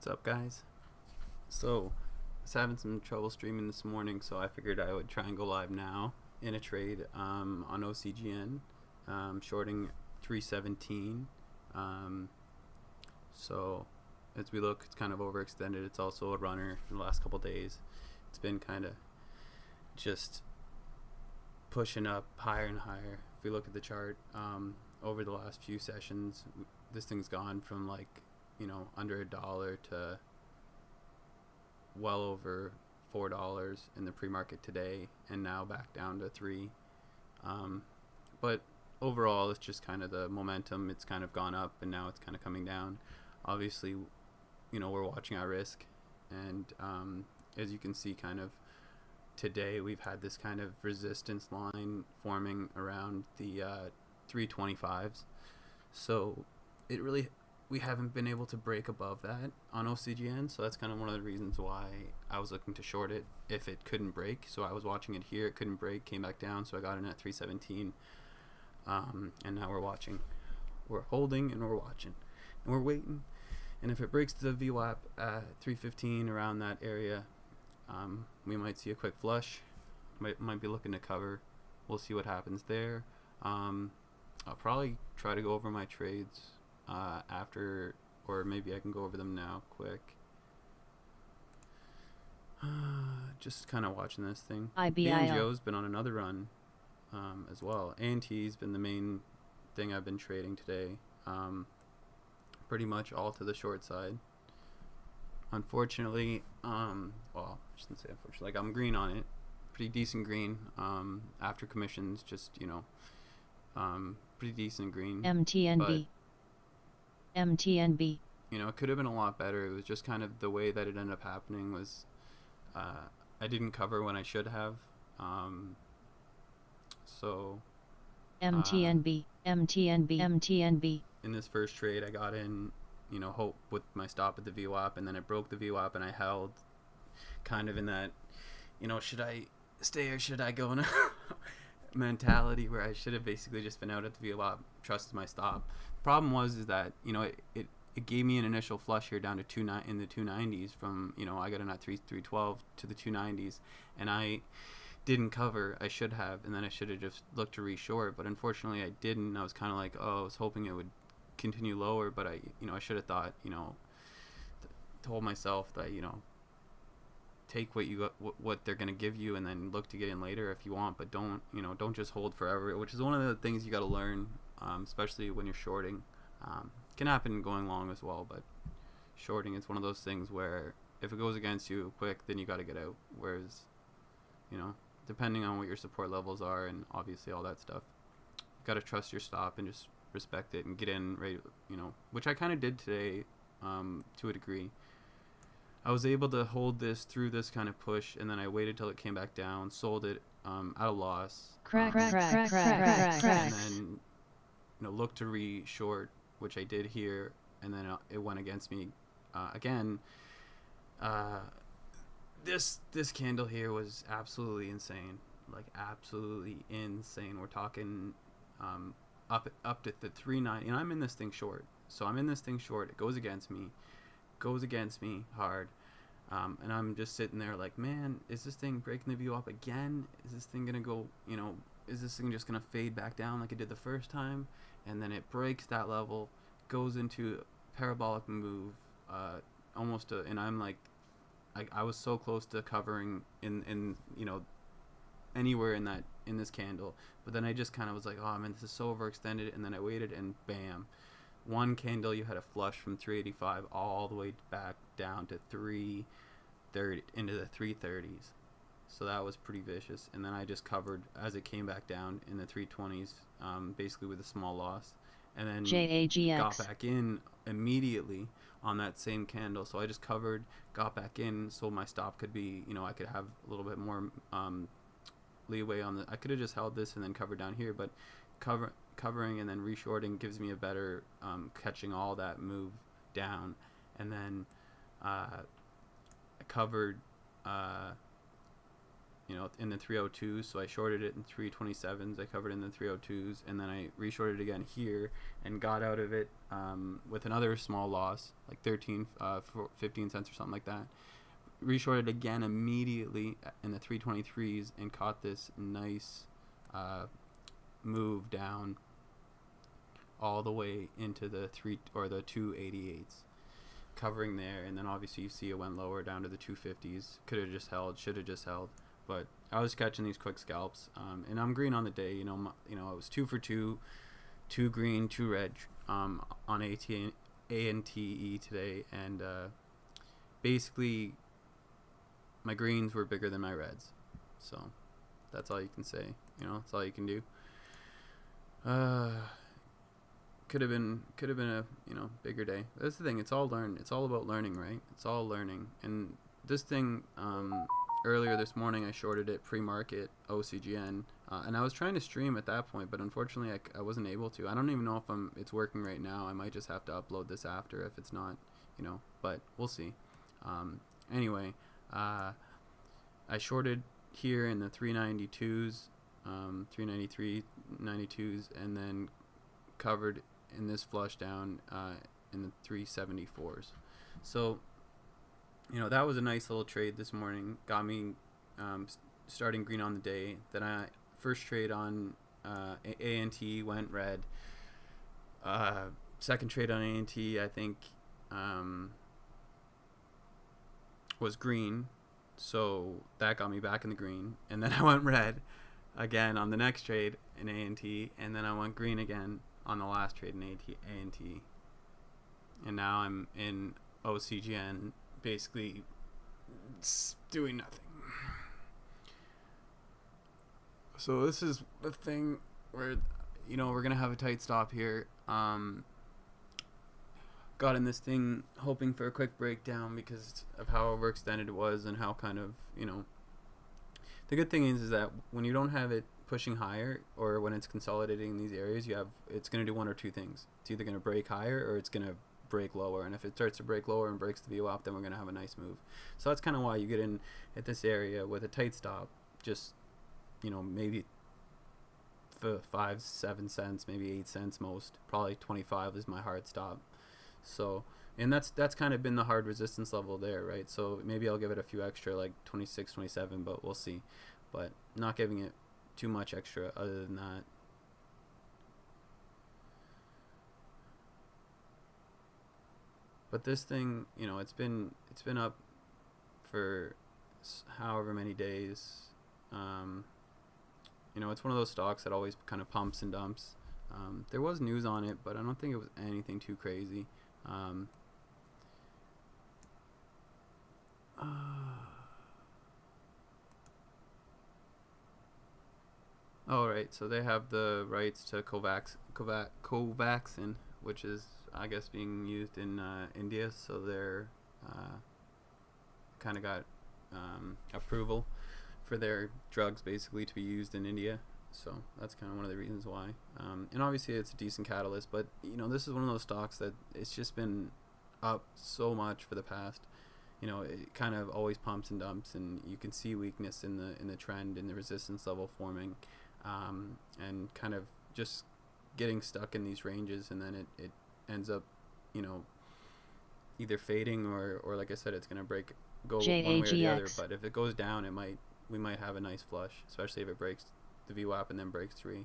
up, guys? So, I was having some trouble streaming this morning, so I figured I would try and go live now in a trade on OCGN, shorting 317. So, as we look, it's kind of overextended. It's also a runner for the last couple days. It's been kind of just pushing up higher and higher. If we look at the chart over the last few sessions, this thing's gone from like, under $1 to well over $4 in the pre-market today, and now back down to 3. But overall, it's just kind of the momentum. It's kind of gone up, and now it's kind of coming down. Obviously, we're watching our risk, and as you can see, kind of today we've had this kind of resistance line forming around the 325s. So we haven't been able to break above that on OCGN, so that's kind of one of the reasons why I was looking to short it if it couldn't break. So I was watching it here, it couldn't break, came back down, so I got in at 317, and now we're holding, and we're watching, and we're waiting, and if it breaks the VWAP at 315 around that area, we might see a quick flush, might be looking to cover. We'll see what happens there. I'll probably try to go over my trades after, or maybe I can go over them now quick. Just kind of watching this thing. ANGO's been on another run as well. ANTE's been the main thing I've been trading today, pretty much all to the short side. Unfortunately, well, I shouldn't say unfortunately, like I'm green on it, pretty decent green after commissions, just pretty decent green. MTNB. MTNB. It could have been a lot better. It was just kind of the way that it ended up happening was I didn't cover when I should have. So MTNB. MTNB. MTNB. in this first trade, I got in, hope with my stop at the VWAP, and then it broke the VWAP, and I held kind of in that, should I stay or should I go in a mentality where I should have basically just been out at the VWAP, trusted my stop. The problem is that, it gave me an initial flush here down to in the 290s from, I got in at 312 to the 290s, and I didn't cover. I should have, and then I should have just looked to reshort, but unfortunately I didn't. I was kind of like, I was hoping it would continue lower, but I should have thought, told myself that, take what they're gonna give you, and then look to get in later if you want, but don't just hold forever, which is one of the things you got to learn, especially when you're shorting. Can happen going long as well, but shorting is one of those things where if it goes against you quick, then you got to get out. Whereas, depending on what your support levels are and obviously all that stuff, you got to trust your stop and just respect it and get in right, which I kind of did today to a degree. I was able to hold this through this kind of push, and then I waited till it came back down, sold it at a loss, Crack. and then looked to re-short, which I did here, and then it went against me again. This candle here was absolutely insane, like absolutely insane. We're talking up to the 390, and I'm in this thing short. So I'm in this thing short. It goes against me hard, and I'm just sitting there like, man, is this thing breaking the view up again? Is this thing gonna go, is this thing just gonna fade back down like it did the first time? And then it breaks that level, goes into a parabolic move, and I'm like, I was so close to covering in anywhere in this candle, but then I just kind of was like, oh man, this is so overextended, and then I waited, and bam, one candle you had a flush from 385 all the way back down to 330 into the 330s. So that was pretty vicious, and then I just covered as it came back down in the 320s, basically with a small loss, and then got back in immediately on that same candle. So I just covered, got back in, so my stop could be, I could have a little bit more leeway on I could have just held this and then covered down here, but covering and then reshorting gives me a better catching all that move down, and then I covered in the 302s. So I shorted it in 327s. I covered in the 302s, and then I reshorted again here and got out of it with another small loss, like 15 cents or something like that. Reshorted again immediately in the 323s and caught this nice move down all the way into the 288s, covering there, and then obviously you see it went lower down to the 250s. Could have just held, should have just held, but I was catching these quick scalps, and I'm green on the day. It was 2 for 2, 2 green, 2 red on ANTE today, and basically my greens were bigger than my reds, so that's all you can say. That's all you can do. Could have been a bigger day. That's the thing. It's all about learning, right? It's all learning. And this thing, earlier this morning, I shorted it pre-market OCGN, and I was trying to stream at that point, but unfortunately I wasn't able to. I don't even know if it's working right now. I might just have to upload this after if it's not, but we'll see. Anyway, I shorted here in the 392s, 393, 92s, and then covered in this flush down in the 374s. So that was a nice little trade this morning. Got me starting green on the day. Then I first trade on ANTE went red. Second trade on ANTE I think was green, so that got me back in the green. And then I went red again on the next trade in ANTE, and then I went green again on the last trade in ANTE. And now I'm in OCGN, basically doing nothing. So this is the thing where we're gonna have a tight stop here. Got in this thing hoping for a quick breakdown because of how overextended it was and how kind of the good thing is that when you don't have it pushing higher, or when it's consolidating in these areas, it's going to do one or two things. It's either going to break higher or it's going to break lower, and if it starts to break lower and breaks the VWAP, then we're going to have a nice move. So that's kind of why you get in at this area with a tight stop, just maybe 5-7 cents, maybe 8 cents most, probably 25 is my hard stop. So, and that's kind of been the hard resistance level there, right? So maybe I'll give it a few extra, like 26, 27, but we'll see. But not giving it too much extra other than that. But this thing, it's been up for however many days. It's one of those stocks that always kind of pumps and dumps. There was news on it, but I don't think it was anything too crazy. Alright, so they have the rights to Covaxin, which is, I guess, being used in India, so they're kind of got approval for their drugs basically to be used in India. So that's kind of one of the reasons why. And obviously it's a decent catalyst, but this is one of those stocks that it's just been up so much for the past. It kind of always pumps and dumps, and you can see weakness in the trend, in the resistance level forming, and kind of just getting stuck in these ranges, and then it ends up either fading or like I said, it's going to go one way or the other. But if it goes down, we might have a nice flush, especially if it breaks the VWAP and then breaks 3.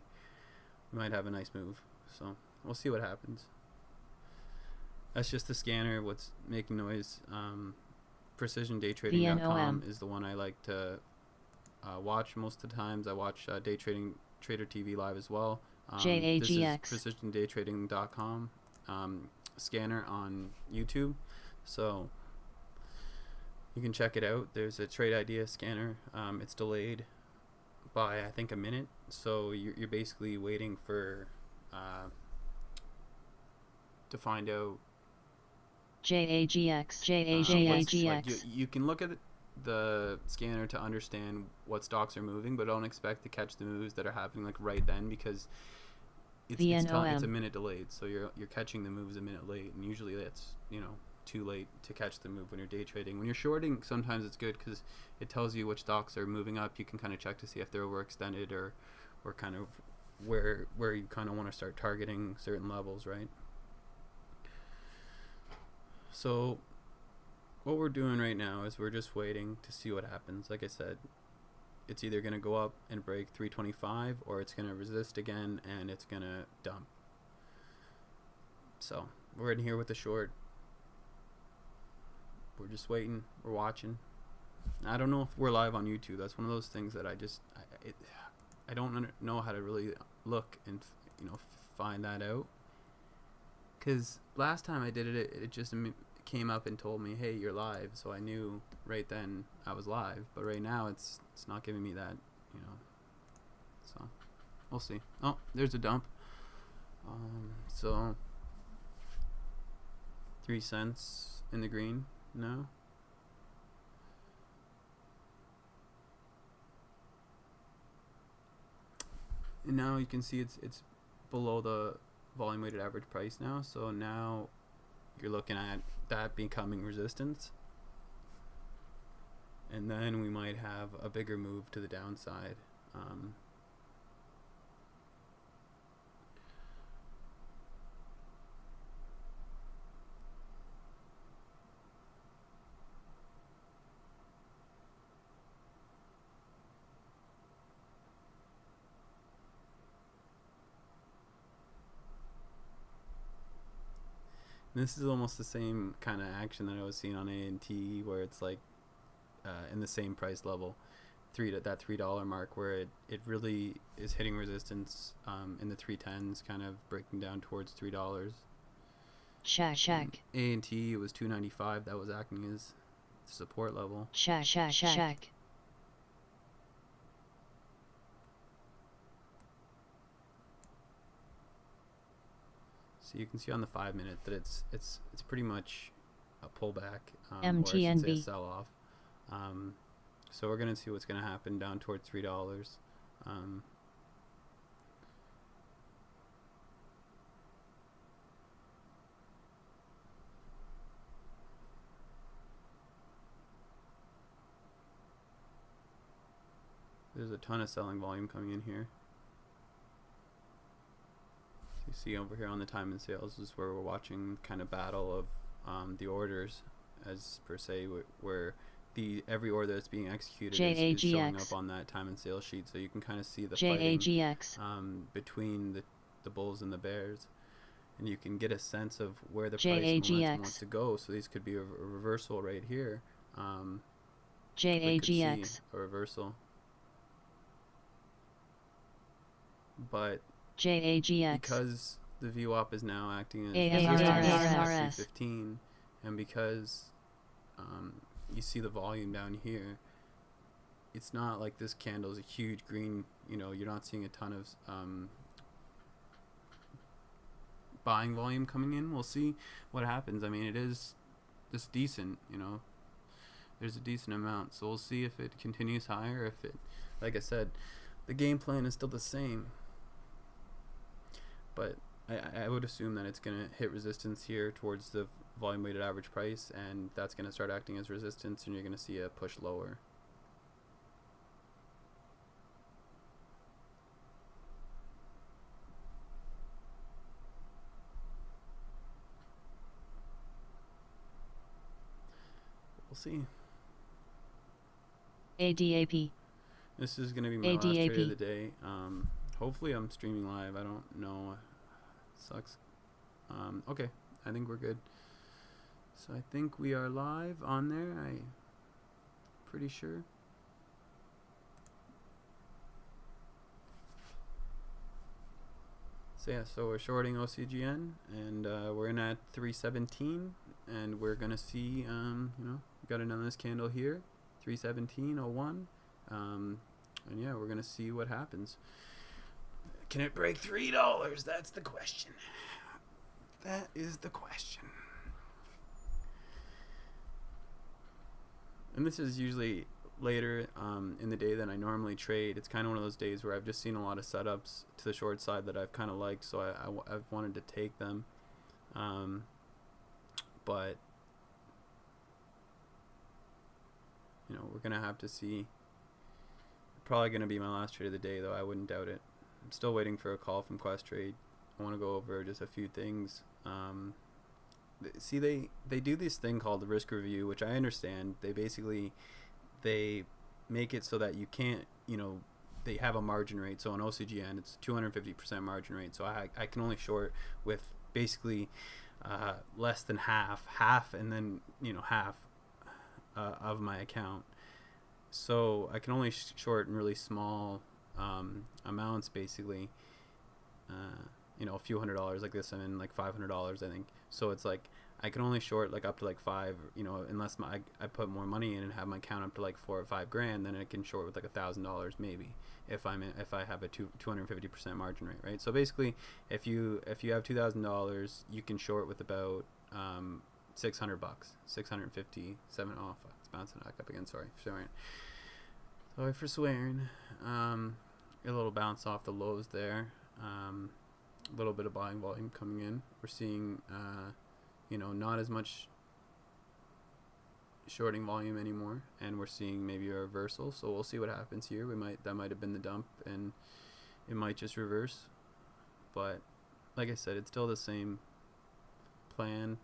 We might have a nice move. So we'll see what happens. That's just the scanner, what's making noise. PrecisionDayTrading.com is the one I like to watch most of the times. I watch Day Trading Trader TV live as well. This is PrecisionDayTrading.com scanner on YouTube, so you can check it out. There's a trade idea scanner. It's delayed by I think a minute, so you're basically waiting for to find out JAGX. You can look at the scanner to understand what stocks are moving, but don't expect to catch the moves that are happening like right then, because it's a minute delayed. So you're catching the moves a minute late, and usually that's too late to catch the move when you're day trading. When you're shorting, sometimes it's good because it tells you which stocks are moving up. You can kind of check to see if they're overextended or kind of where you kind of want to start targeting certain levels, right? So what we're doing right now is we're just waiting to see what happens. Like I said, it's either going to go up and break 325 or it's going to resist again and it's going to dump. So we're in here with the short. We're just waiting. We're watching. I don't know if we're live on YouTube. That's one of those things that I don't know how to really look and find that out. Because last time I did it, it just came up and told me, hey, you're live. So I knew right then I was live. But right now it's not giving me that, So we'll see. Oh, there's a dump. So 3 cents in the green now. And now you can see it's below the volume weighted average price now. So now you're looking at that becoming resistance. And then we might have a bigger move to the downside. This is almost the same kind of action that I was seeing on ANTE, where it's like in the same price level, that $3 mark, where it really is hitting resistance in the 310s, kind of breaking down towards $3. Check. ANTE was 295. That was acting as the support level. Check. So you can see on the 5 minute that it's pretty much a pullback, MTNB. or I should say a sell-off. So we're gonna see what's gonna happen down towards $3. There's a ton of selling volume coming in here. You see over here on the time and sales is where we're watching kind of battle of the orders, as per se, where every order that's being executed is showing up on that time and sales sheet, so you can kind of see the fighting between the bulls and the bears, and you can get a sense of where the price momentum wants to go. So these could be a reversal right here. We could see a reversal, but because the VWAP is now acting as ARRS 315, and because you see the volume down here, it's not like this candle is a huge green, you're not seeing a ton of buying volume coming in. We'll see what happens. I mean, it is just decent, there's a decent amount, so we'll see if it continues higher. If it, like I said, the game plan is still the same, but I would assume that it's going to hit resistance here towards the volume weighted average price, and that's going to start acting as resistance, and you're going to see a push lower. We'll see. ADAP. This is going to be my last trade of the day. Hopefully I'm streaming live. I don't know. Sucks. Okay, I think we're good. So I think we are live on there. I'm pretty sure. So yeah, so we're shorting OCGN, and we're in at 317, and we're gonna see, we got another candle here, 317.01, and yeah, we're gonna see what happens. Can it break $3? That's the question. That is the question. And this is usually later in the day than I normally trade. It's kind of one of those days where I've just seen a lot of setups to the short side that I've kind of liked, so I've wanted to take them. But we're gonna have to see. Probably gonna be my last trade of the day, though. I wouldn't doubt it. I'm still waiting for a call from Questrade. I want to go over just a few things. See, they do this thing called the risk review, which I understand. They make it so that you can't, they have a margin rate. So on OCGN, it's 250% margin rate. So I can only short with basically less than half, and then half of my account. So I can only short in really small amounts, basically. A few $100s like this. I'm in like $500, I think. So it's like I can only short like up to like five, unless I put more money in and have my account up to like $4 or $5 grand, then I can short with like $1,000 maybe if I have a 250% margin rate, right? So basically, if you have $2,000, you can short with about $600, 650, seven. Oh fuck, it's bouncing back up again. Sorry for swearing. A little bounce off the lows there. A little bit of buying volume coming in. We're seeing, not as much shorting volume anymore, and we're seeing maybe a reversal. So we'll see what happens here. That might have been the dump, and it might just reverse. But like I said, it's still the same plan.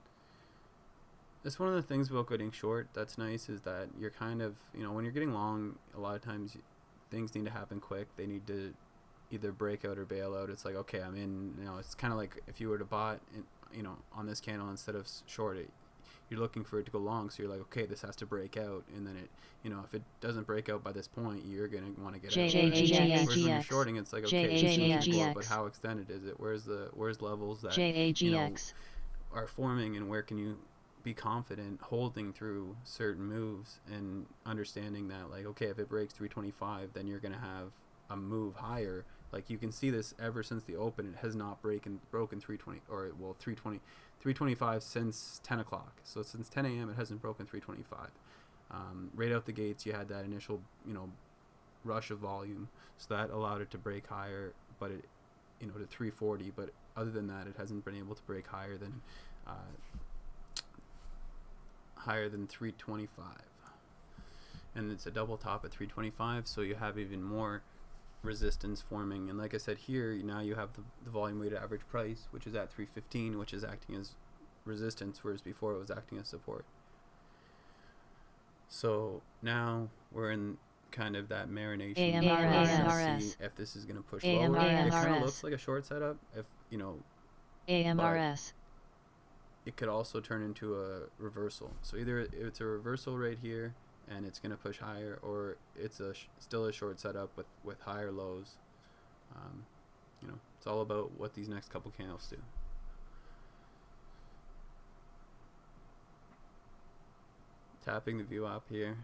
That's one of the things about getting short that's nice, is that you're kind of, when you're getting long, a lot of times things need to happen quick. They need to either break out or bail out. It's like, okay, I'm in. It's kind of like if you were to buy it, on this candle instead of short it, you're looking for it to go long. So you're like, okay, this has to break out, and then it, if it doesn't break out by this point, you're gonna want to get out. Whereas when you're shorting, it's like, okay, it's support, but how extended is it? Where's levels that are forming, and where can you be confident holding through certain moves, and understanding that, like, okay, if it breaks 325, then you're gonna have a move higher. Like, you can see this ever since the open, it has not broken 320, or 325 since 10 o'clock. So since 10 a.m. it hasn't broken 325. Right out the gates, you had that initial rush of volume, so that allowed it to break higher, but it to 340. But other than that, it hasn't been able to break higher than 325. And it's a double top at 325, so you have even more resistance forming. And like I said, here now you have the volume weighted average price, which is at 315, which is acting as resistance, whereas before it was acting as support. So now we're in kind of that marination to see if this is going to push lower. It kind of looks like a short setup. If AMRS. It could also turn into a reversal. So either it's a reversal right here and it's going to push higher, or it's still a short setup with higher lows. It's all about what these next couple candles do. Tapping the view up here.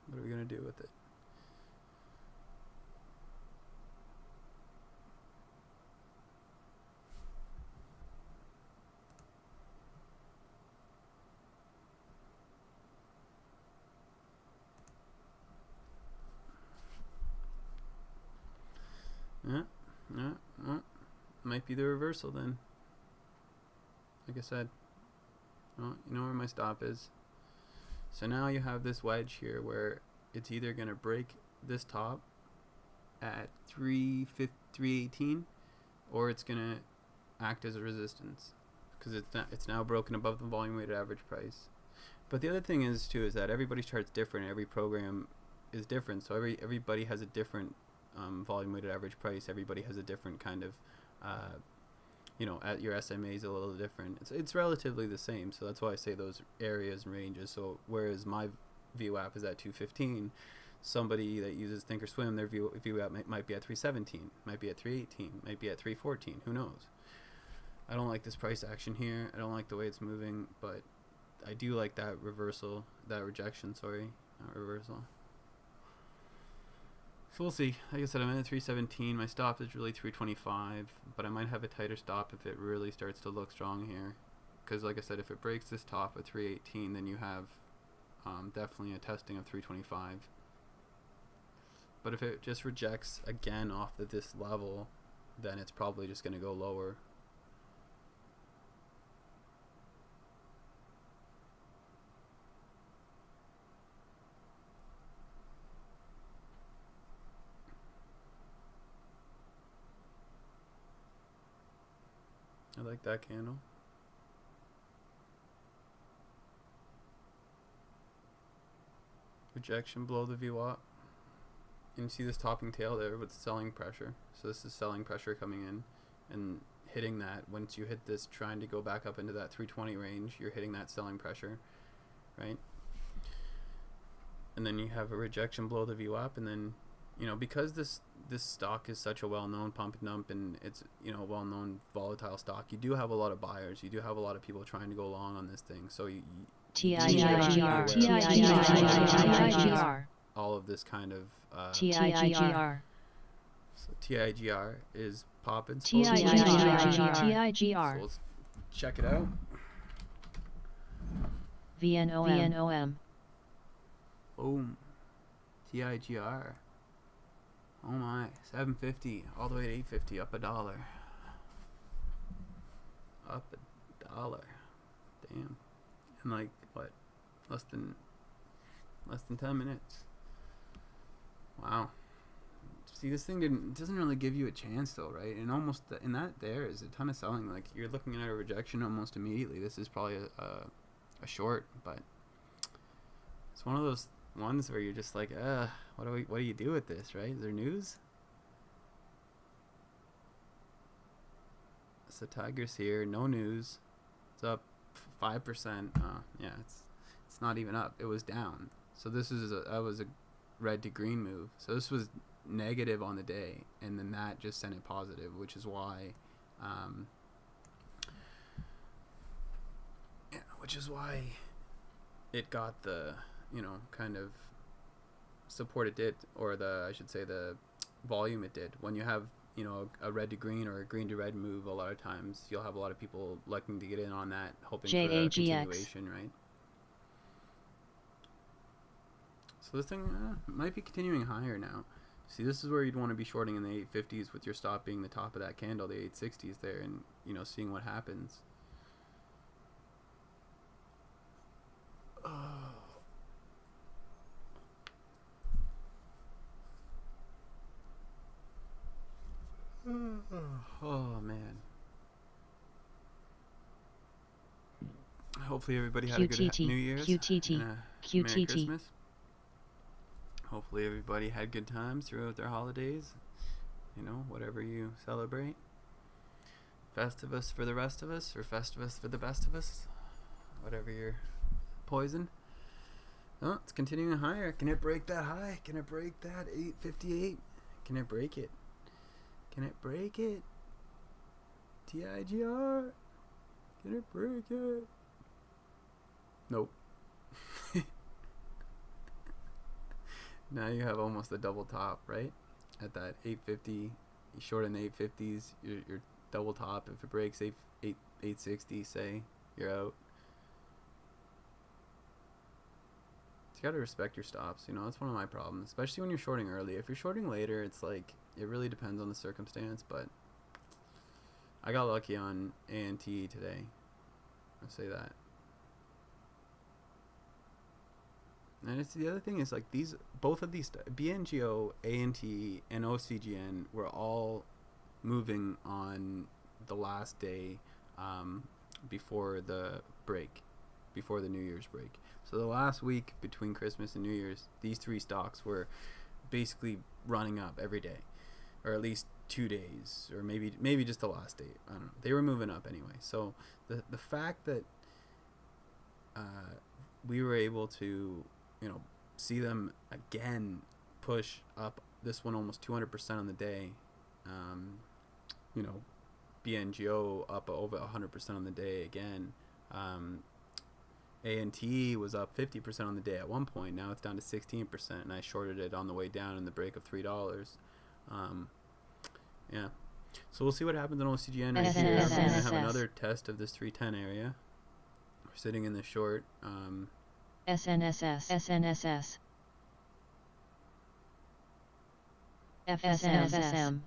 What are we going to do with it? Might be the reversal then. Like I said, you know where my stop is. So now you have this wedge here where it's either going to break this top at 318, or it's going to act as a resistance, because it's now broken above the volume weighted average price. But the other thing is too, is that everybody's chart's different. Every program is different, so everybody has a different volume weighted average price. Everybody has a different kind of at your SMA is a little different. It's relatively the same, so that's why I say those areas and ranges. So whereas my VWAP is at 215, somebody that uses Thinkorswim, their VWAP might be at 317, might be at 318, might be at 314. Who knows? I don't like this price action here. I don't like the way it's moving, but I do like that reversal, that rejection. Sorry, not reversal. So we'll see. Like I said, I'm in at 317. My stop is really 325, but I might have a tighter stop if it really starts to look strong here. Because like I said, if it breaks this top at 318, then you have Definitely a testing of 325. But if it just rejects again off of this level, then it's probably just going to go lower. I like that candle. Rejection below the VWAP. And you see this topping tail there with selling pressure. So this is selling pressure coming in and hitting that. Once you hit this, trying to go back up into that 320 range, you're hitting that selling pressure, right? And then you have a rejection below the VWAP, and then, you know, because this stock is such a well-known pump and dump, and it's, you know, well-known volatile stock, you do have a lot of buyers. You do have a lot of people trying to go long on this thing. So you TIGR. all of this kind of TIGR. so TIGR is popping. TIGR. So let's check it out. VNOM. Boom. TIGR. Oh my, 750 all the way to 850, up $1. Up $1. Damn. In like what? Less than 10 minutes. Wow. See, this thing doesn't really give you a chance though, right? And almost in that there is a ton of selling. Like, you're looking at a rejection almost immediately. This is probably a short, but it's one of those ones where you're just like, what do you do with this, right? Is there news? So Tiger's here, no news. It's up 5%. Yeah, it's not even up. It was down. So this is that was a red to green move. So this was negative on the day, and then that just sent it positive, which is why it got the, you know, kind of support it did, or I should say the volume it did. When you have, you know, a red to green or a green to red move, a lot of times you'll have a lot of people liking to get in on that, hoping for a continuation, right? So this thing might be continuing higher now. See, this is where you'd want to be shorting in the 850s, with your stop being the top of that candle, the 860s there, and, you know, seeing what happens. Oh man. Hopefully everybody had a good New Year's and a Merry Christmas. Hopefully everybody had good times throughout their holidays. You know, whatever you celebrate. Festivus for the rest of us, or Festivus for the best of us. Whatever your poison. Oh, it's continuing higher. Can it break that high? Can it break that 858? Can it break it? Can it break it? TIGR? Can it break it? Nope. Now you have almost a double top, right? At that 850, you short in the 850s, you're double top. If it breaks 860, say, you're out. So you gotta respect your stops, you know, that's one of my problems, especially when you're shorting early. If you're shorting later, it's like, it really depends on the circumstance, but I got lucky on ANTE today. I'll say that. And it's the other thing is, like, both of these BNGO, ANTE, and OCGN were all moving on the last day before the break, before the New Year's break. So the last week between Christmas and New Year's, these three stocks were basically running up every day, or at least 2 days, or maybe just the last day. I don't know. They were moving up anyway. So the fact that we were able to, you know, see them again push up, this one almost 200% on the day, you know, BNGO up over 100% on the day again. ANTE was up 50% on the day at one point. Now it's down to 16%, and I shorted it on the way down in the break of $3. Yeah. So we'll see what happens in OCGN right here. We're going to have another test of this 310 area. We're sitting in the short. SNSS, SNSS, FSM, FSM,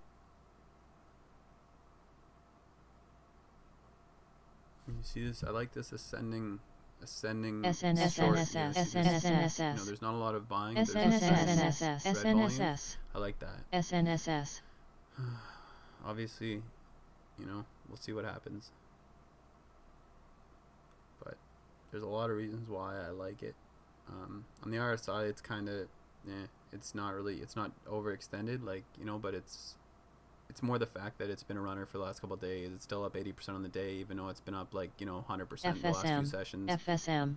You see this? I like this ascending SNS, short. SNS, You know, see this? SNSS, You know, there's not a lot of buying. There's SNSS, red volume. SNSS, I like that. SNSS. Obviously, you know, we'll see what happens. But there's a lot of reasons why I like it. On the RSI, it's kind of, it's not overextended, like, you know, but it's more the fact that it's been a runner for the last couple of days. It's still up 80% on the day, even though it's been up like, you know, 100% the last few sessions. FSM.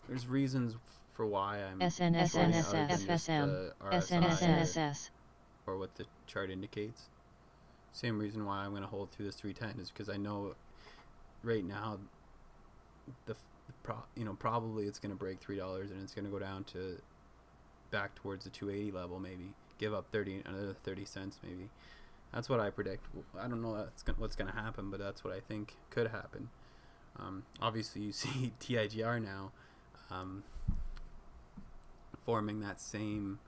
There's reasons for why I'm SNS, shorting other than just FSM, the RSI SNSS. or what the chart indicates. Same reason why I'm going to hold through this 310 is because I know right now probably it's going to break $3 and it's going to go down to back towards the 280 level, maybe give up another 30 cents maybe. That's what I predict. I don't know what's going to happen, but that's what I think could happen. Obviously you see TIGR now forming that same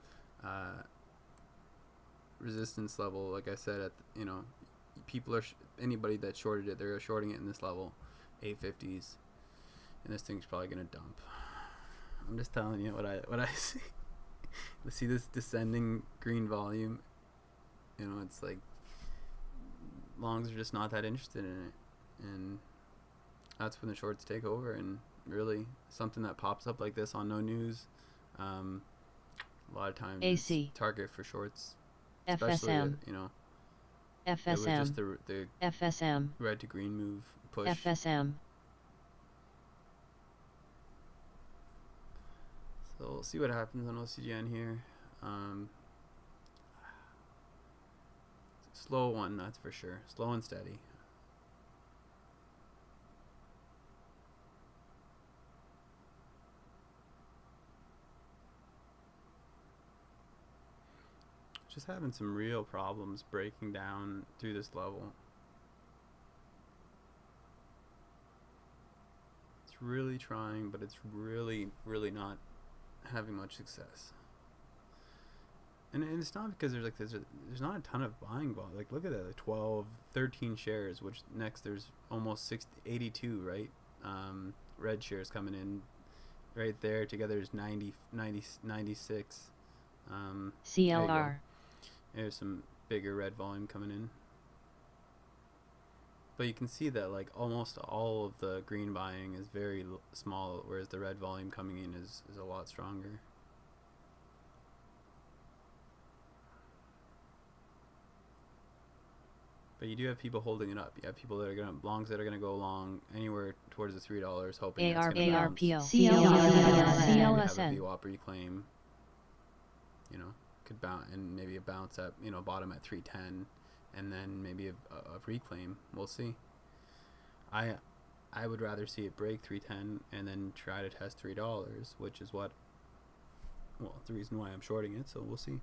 resistance level. Like I said, you know, people are anybody that shorted it, they're shorting it in this level, 850s, and this thing's probably gonna dump. I'm just telling you what I see. You see this descending green volume. You know, it's like longs are just not that interested in it, and that's when the shorts take over. And really, something that pops up like this on no news, a lot of times AC. target for shorts. FSM. You know, FSM. it was just the FSM. red to green move push. FSM. So we'll see what happens on OCGN here. Slow one, that's for sure. Slow and steady. Just having some real problems breaking down through this level. It's really trying, but it's really not having much success. And it's not because there's not a ton of buying volume. Like, look at that, like 12, 13 shares, which next there's almost 82, right? Red shares coming in right there. Together is 90, 96. CLR. There's some bigger red volume coming in. But you can see that like almost all of the green buying is very small, whereas the red volume coming in is a lot stronger. But you do have people holding it up. You have people that are longs that are gonna go long anywhere towards the $3, hoping it's gonna bounce. Have a VWAP reclaim. You know, could bounce and maybe a bounce at, you know, bottom at 310, and then maybe a reclaim. We'll see. I would rather see it break 310 and then try to test $3, which is what, well, the reason why I'm shorting it. So we'll see.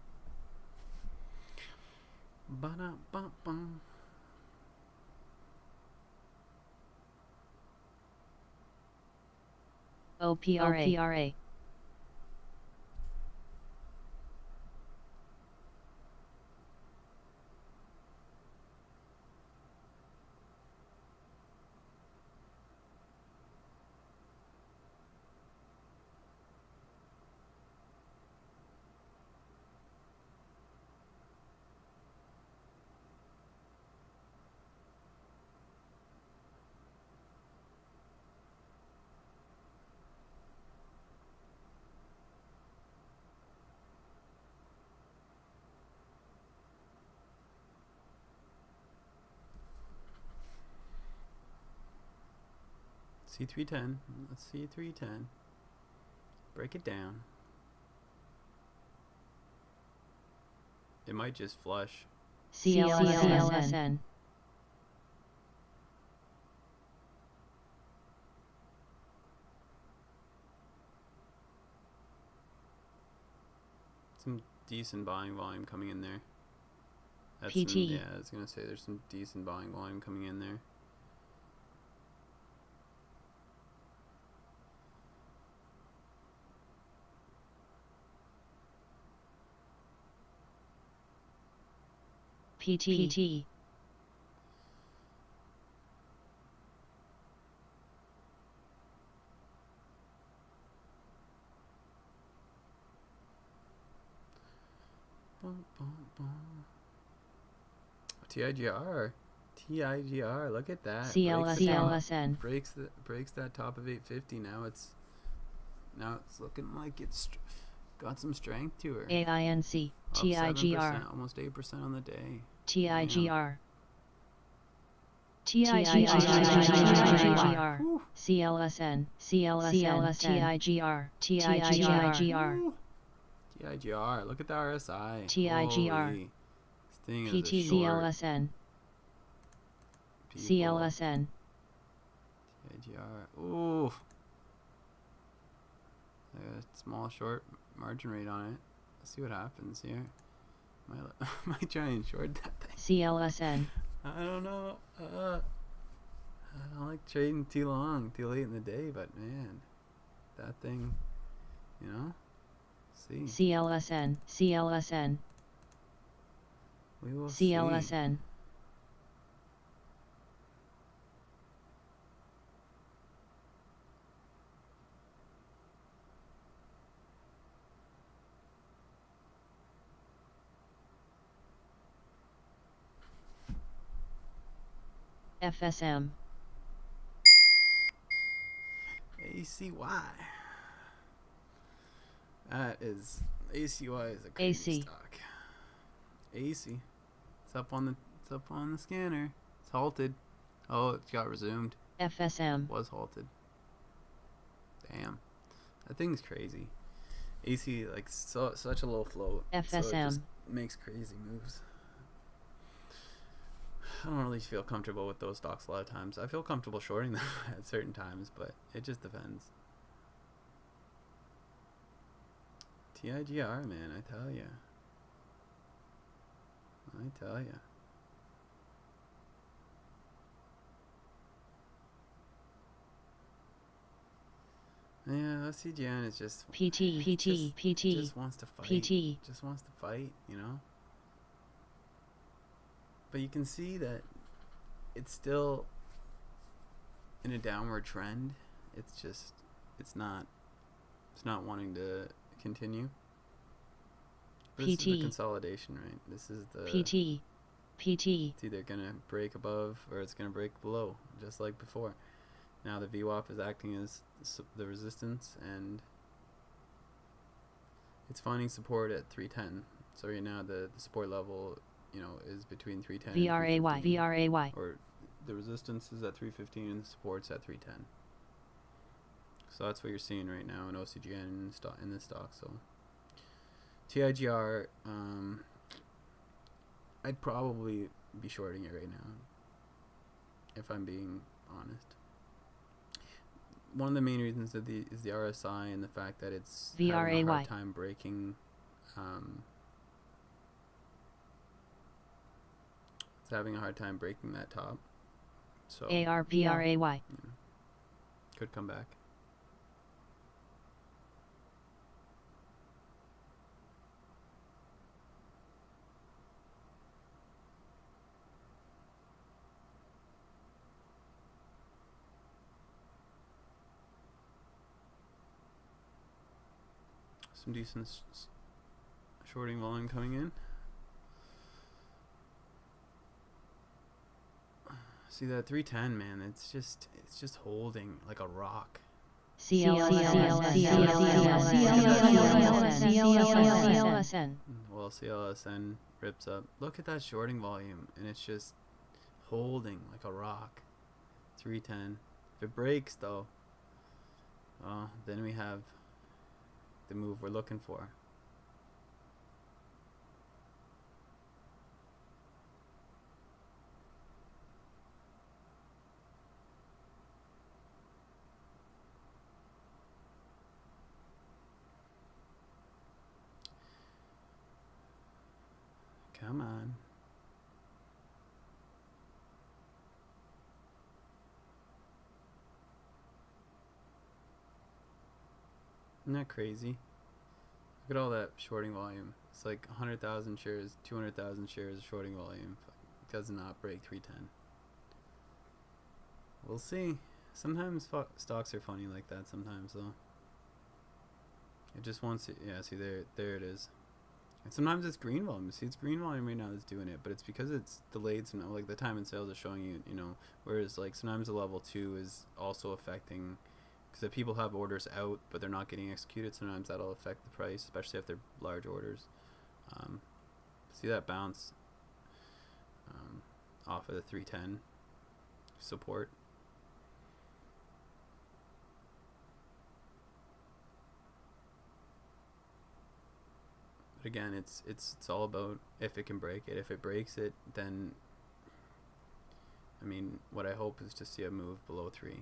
Ba-da-ba-bum. OPRA. C310. Let's see 310. Break it down. It might just flush. CLSN. Some decent buying volume coming in there. PT. Yeah, I was gonna say there's some decent buying volume coming in there. PT. Boom, boom, boom. TIGR. TIGR. Look at that. CLSN. Breaks that top of 850. Now it's looking like it's got some strength to her. AINC. Up TIGR. 7%, almost 8% on the day. TIGR. TIGR. CLSN. TIGR. TIGR. TIGR. Look at the RSI. TIGR. Holy, this thing is PT. a short. CLSN. People. CLSN. TIGR. Ooh. A small short margin rate on it. Let's see what happens here. Might try and short that thing. CLSN. I don't know. I don't like trading too long, too late in the day, but man, that thing, you know. See. CLSN. CLSN. We will see. CLSN. FSM. ACY. That is ACY is a crazy AC. stock. AC. It's up on the scanner. It's halted. Oh, it got resumed. FSM. Was halted. Damn. That thing's crazy. AC like such a low float. So it FSM. just makes crazy moves. I don't really feel comfortable with those stocks a lot of times. I feel comfortable shorting them at certain times, but it just depends. TIGR, man, I tell ya. Yeah, OCGN is just just wants to fight. Just wants to fight, you know. But you can see that it's still in a downward trend. It's not wanting to continue. But this is the consolidation, right? This is the PT. It's either gonna break above or it's gonna break below, just like before. Now the VWAP is acting as the resistance, and it's finding support at 310. So right now the support level, you know, is between 310 and 315. Or the resistance is at 315 and the support's at 310. So that's what you're seeing right now in OCGN in this stock. So TIGR, I'd probably be shorting it right now, if I'm being honest. One of the main reasons is the RSI and the fact that it's having a hard time breaking. It's having a hard time breaking that top. So ARPRAY. Could come back. Some decent shorting volume coming in. See that 310, man, it's just holding like a rock. CLSN. Well, CLSN rips up. Look at that shorting volume, and it's just holding like a rock. 310. If it breaks, though, then we have the move we're looking for. Come on. Isn't that crazy? Look at all that shorting volume. It's like 100,000 shares, 200,000 shares of shorting volume. Does not break 310. We'll see. Sometimes stocks are funny like that sometimes, though. It just wants it. Yeah, see, there it is. And sometimes it's green volume. See, it's green volume right now that's doing it, but it's because it's delayed. Some, like the time in sales is showing you, whereas like sometimes the level 2 is also affecting, because if people have orders out but they're not getting executed, sometimes that'll affect the price, especially if they're large orders. See that bounce off of the 310 support. But again, it's all about if it can break it. If it breaks it, then I mean, what I hope is to see a move below 3.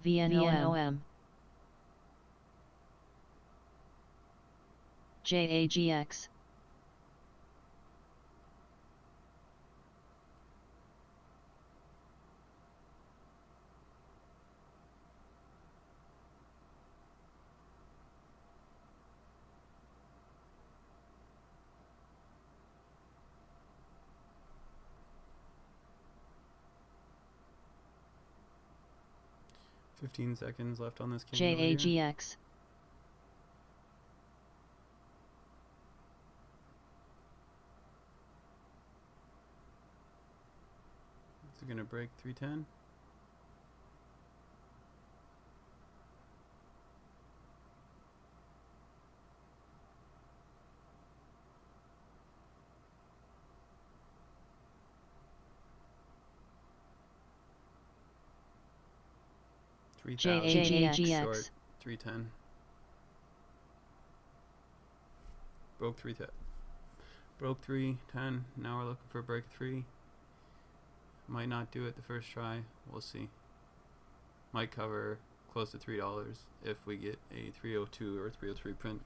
VNOM JAGX 15 seconds left on this candle here. JAGX Is it gonna break 310? JAGX Short 310. Broke 310. Broke 310. Now we're looking for break 3. Might not do it the first try. We'll see. Might cover close to $3 if we get a 302 or 303 print.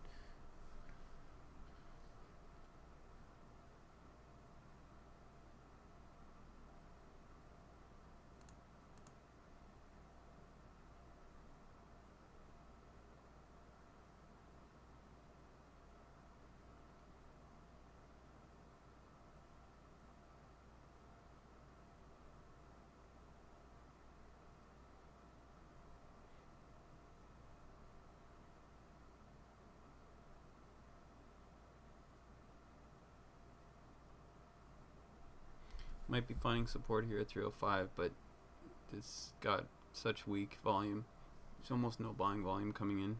Might be finding support here at 305, but it's got such weak volume. There's almost no buying volume coming in.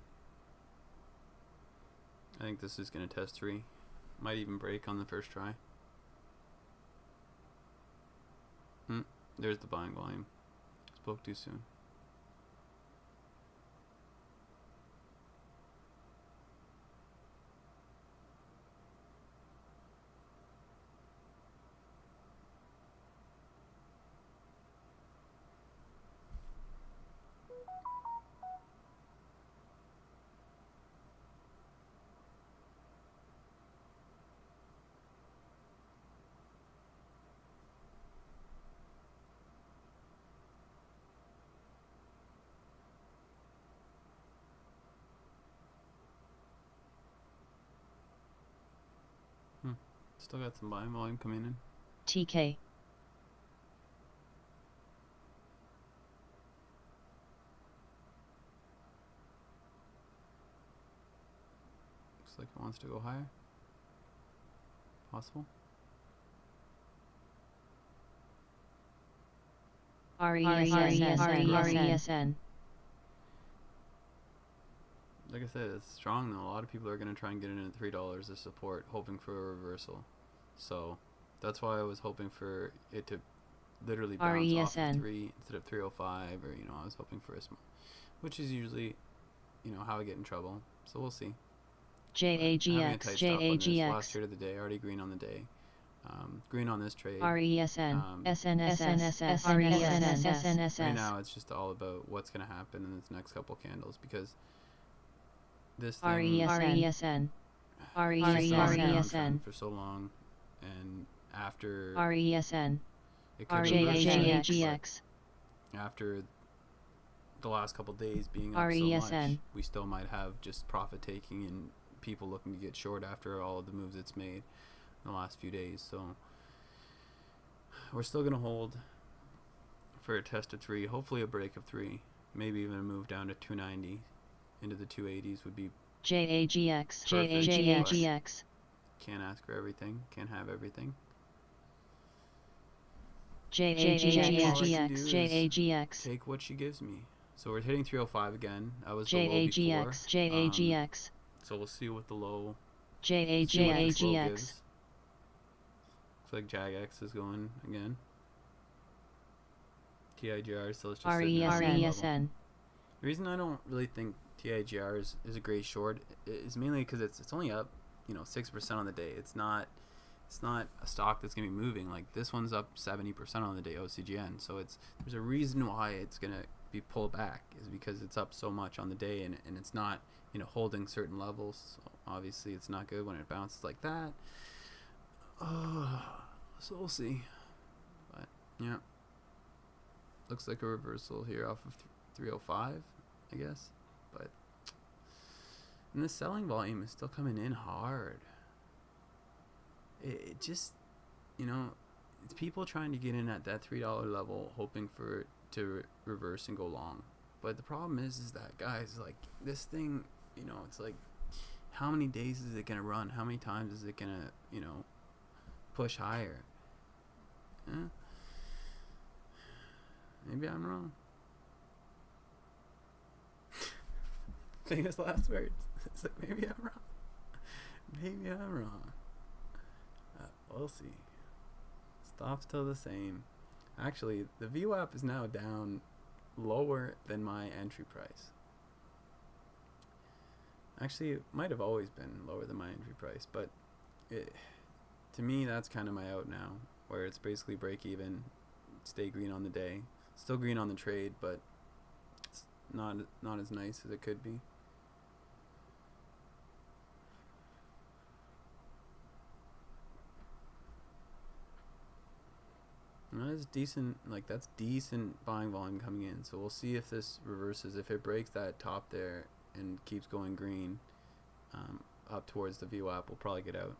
I think this is going to test 3. Might even break on the first try. There's the buying volume. Spoke too soon. Still got some buying volume coming in. TK Looks like it wants to go higher. Possible. RESN Like I said, it's strong though. A lot of people are going to try and get in at $3 as support, hoping for a reversal. So that's why I was hoping for it to literally bounce off of 3 instead of 305, or I was hoping for a small, which is usually how I get in trouble. So we'll see. JAGX Last trade of the day, already green on the day. Green on this trade. RESN SNSS Right now it's just all about what's going to happen in this next couple candles, because this thing RESN for so long, and after RESN. it could RJAGX. after the last couple days being up so much, we still might have just profit taking and people looking to get short after all of the moves it's made in the last few days. So we're still going to hold for a test of 3, hopefully a break of 3, maybe even a move down to 290 into the 280s would be JAGX. perfect, JAGX. Can't ask for everything, can't have everything. JAGX. Take what she gives me. So we're hitting 305 again. I was the low before. JAGX. So we'll see what the low JAGX. gives. Looks like JAGX is going again. TIGR still is just RESN. The reason I don't really think TIGR is a great short is mainly because it's only up, 6% on the day. It's not a stock that's gonna be moving. Like this one's up 70% on the day, OCGN. So there's a reason why it's gonna be pulled back, is because it's up so much on the day and it's not holding certain levels. So obviously it's not good when it bounces like that. So we'll see. But yeah, looks like a reversal here off of 305, I guess. But and the selling volume is still coming in hard. It just, it's people trying to get in at that $3 level, hoping for it to reverse and go long. But the problem is that, guys, like this thing, it's like, how many days is it gonna run? How many times is it gonna, push higher? Maybe I'm wrong. Famous last words. It's like, maybe I'm wrong. Maybe I'm wrong. We'll see. Stops still the same. Actually, the VWAP is now down lower than my entry price. Actually, it might have always been lower than my entry price, but to me, that's kind of my out now, where it's basically break even, stay green on the day, still green on the trade, but it's not as nice as it could be. That's decent, that's decent buying volume coming in. So we'll see if this reverses. If it breaks that top there and keeps going green up towards the VWAP, we'll probably get out.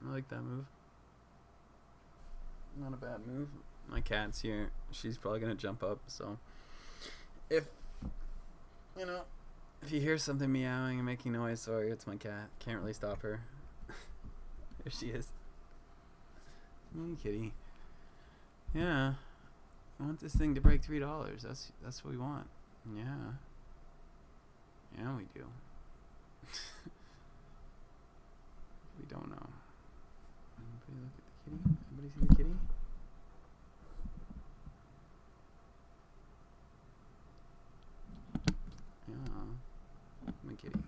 I like that move. Not a bad move. My cat's here. She's probably gonna jump up. So if you hear something meowing and making noise, sorry, it's my cat. Can't really stop her. There she is. Hey, kitty. Yeah. I want this thing to break $3. That's what we want. Yeah. Yeah, we do. We don't know. Anybody look at the kitty? Anybody see the kitty? Yeah, my kitty.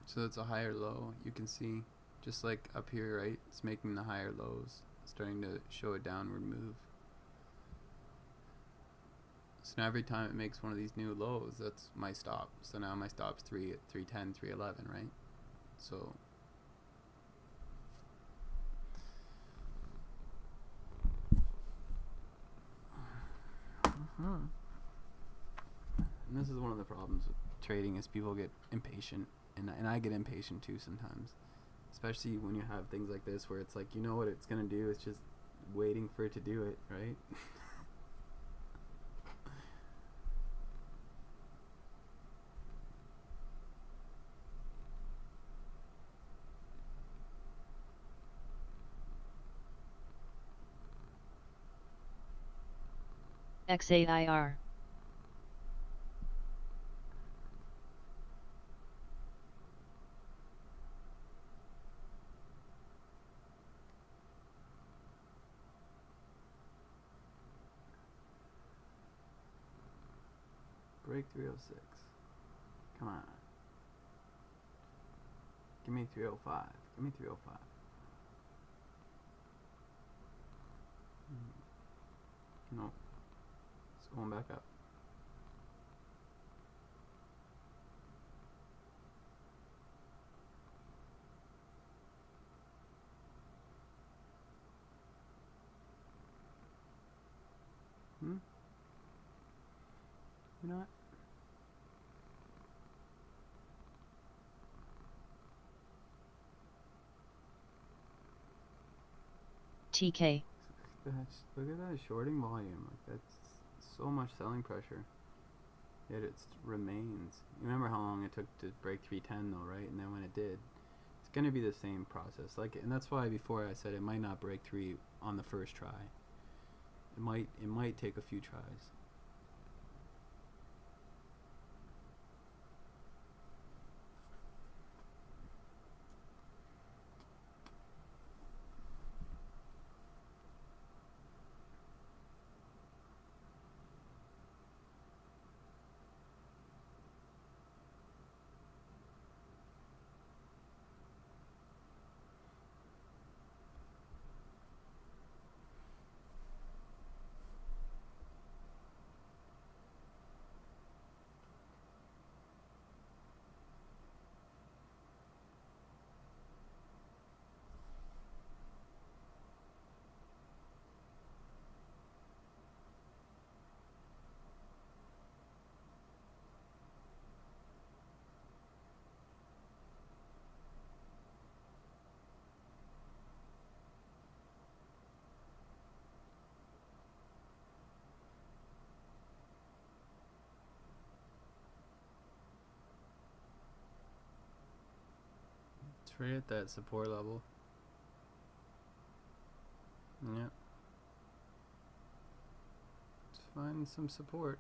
So it's a higher low, you can see, just like up here, right? It's making the higher lows, starting to show a downward move. So now every time it makes one of these new lows, that's my stop. So now my stop's 310, 311, right? So and this is one of the problems with trading, is people get impatient, and I get impatient too sometimes, especially when you have things like this where it's like, you know what it's gonna do, it's just waiting for it to do it, right? XAIR. Break 306. Come on. Give me 305. Give me 305. No. It's going back up. You know what? TK. Look at that shorting volume. Like, that's so much selling pressure. Yet it remains. You remember how long it took to break 310 though, right? And then when it did, it's gonna be the same process. Like, and that's why before I said it might not break 3 on the first try. It might take a few tries. It's right at that support level. Yep. Let's find some support.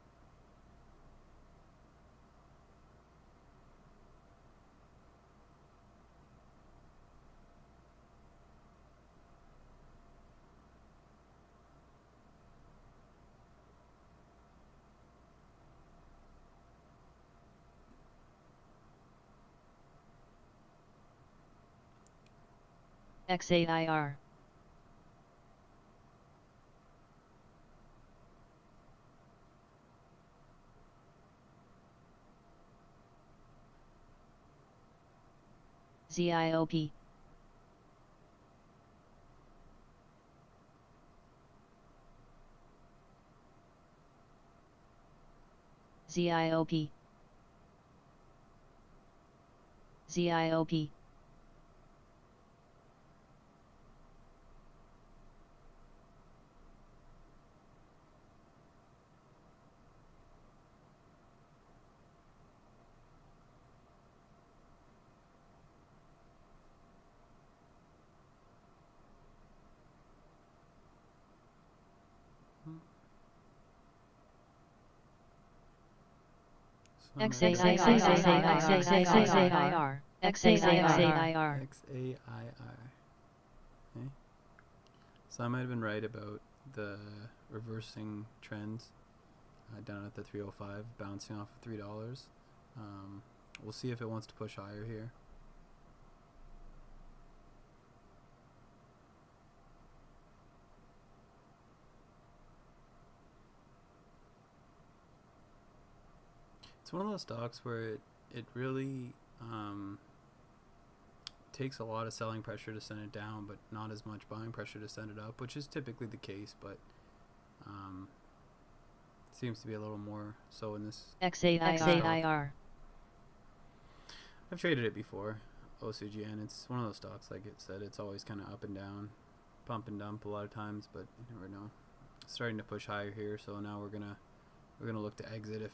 XAIR. ZIOP. ZIOP. ZIOP. XAIR. XAIR. Okay. So I might have been right about the reversing trends down at the 305, bouncing off of $3. We'll see if it wants to push higher here. It's one of those stocks where it really takes a lot of selling pressure to send it down, but not as much buying pressure to send it up, which is typically the case, but seems to be a little more so in this XAIR. I've traded it before, OCGN. It's one of those stocks, like it said, it's always kind of up and down, pump and dump a lot of times, but you never know. It's starting to push higher here, so now we're gonna look to exit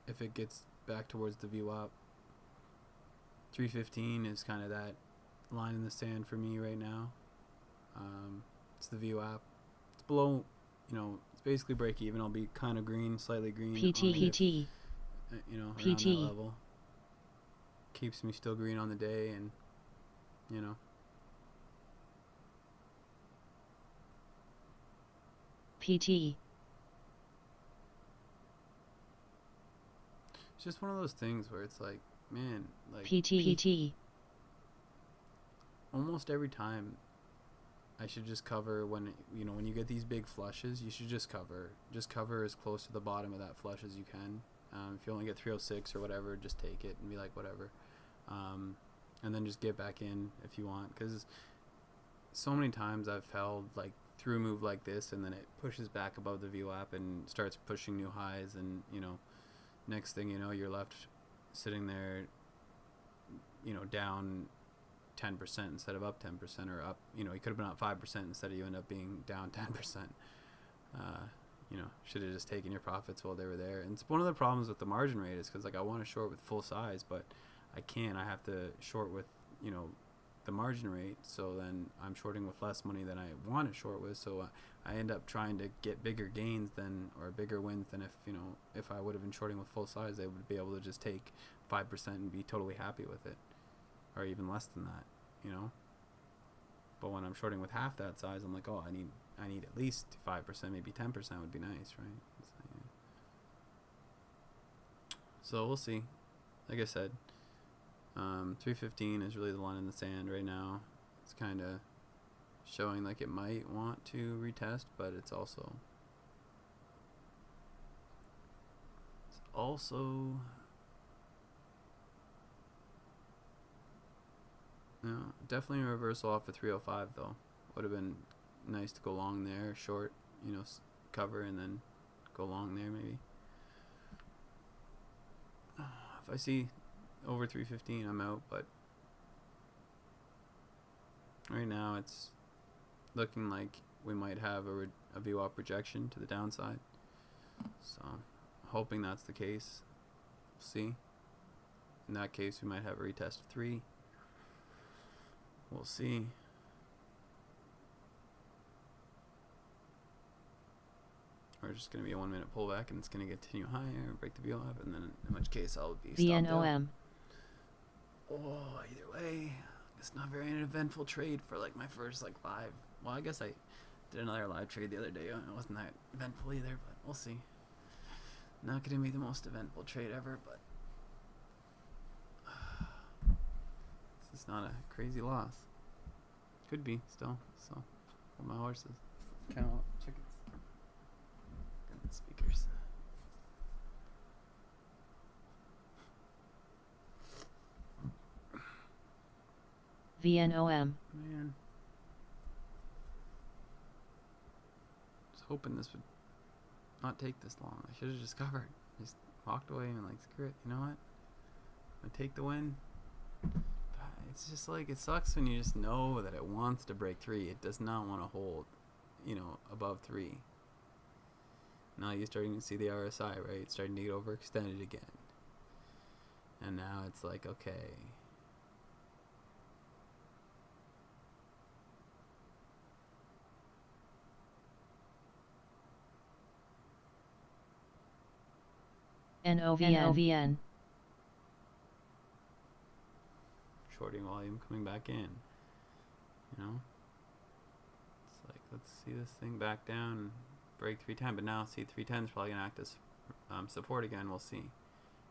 if it gets back towards the VWAP. 315 is kind of that line in the sand for me right now. It's the VWAP. It's below, it's basically break even. I'll be kind of green, slightly green. PT. Around PT. that level. Keeps me still green on the day, and PT. It's just one of those things where it's like, man, like PT. almost every time I should just cover when, you know, when you get these big flushes, you should just cover as close to the bottom of that flush as you can. If you only get 306 or whatever, just take it and be like, whatever. And then just get back in if you want, because so many times I've held like through a move like this and then it pushes back above the VWAP and starts pushing new highs, and you know, next thing you know, you're left sitting there, you know, down 10% instead of up 10%, or up, you know, you could have been up 5% instead of you end up being down 10%. You know, should have just taken your profits while they were there. And it's one of the problems with the margin rate is because like I want to short with full size, but I can't. I have to short with, you know, the margin rate. So then I'm shorting with less money than I want to short with. So I end up trying to get bigger gains than, or bigger wins than if, you know, if I would have been shorting with full size, they would be able to just take 5% and be totally happy with it, or even less than that, you know. But when I'm shorting with half that size, I'm like, oh, I need at least 5%, maybe 10% would be nice, right? So we'll see. Like I said, 315 is really the line in the sand right now. It's kind of showing like it might want to retest, but it's also definitely a reversal off of 305 though. Would have been nice to go long there, short, you know, cover and then go long there maybe. If I see over 315, I'm out, but right now it's looking like we might have a VWAP projection to the downside. So hoping that's the case. We'll see. In that case, we might have a retest of 3. We'll see. Or just going to be a 1 minute pullback and it's going to continue higher, break the VWAP, and then in which case I'll be stopped out. VNOM. Oh, either way, it's not very an eventful trade for like my first like live. Well, I guess I did another live trade the other day. It wasn't that eventful either, but we'll see. Not going to be the most eventful trade ever, but it's not a crazy loss. Could be still. So, hold my horses. Count out chickens. Speakers. VNOM. Man. Just hoping this would not take this long. I should have just covered. Just walked away and like, screw it. You know what? I take the win. But it's just like, it sucks when you just know that it wants to break 3. It does not want to hold, you know, above 3. Now you're starting to see the RSI, right? It's starting to get overextended again. And now it's like, okay. NOVN. Shorting volume coming back in. You know? It's like, let's see this thing back down, break 310. But now, see, 310 is probably going to act as support again. We'll see.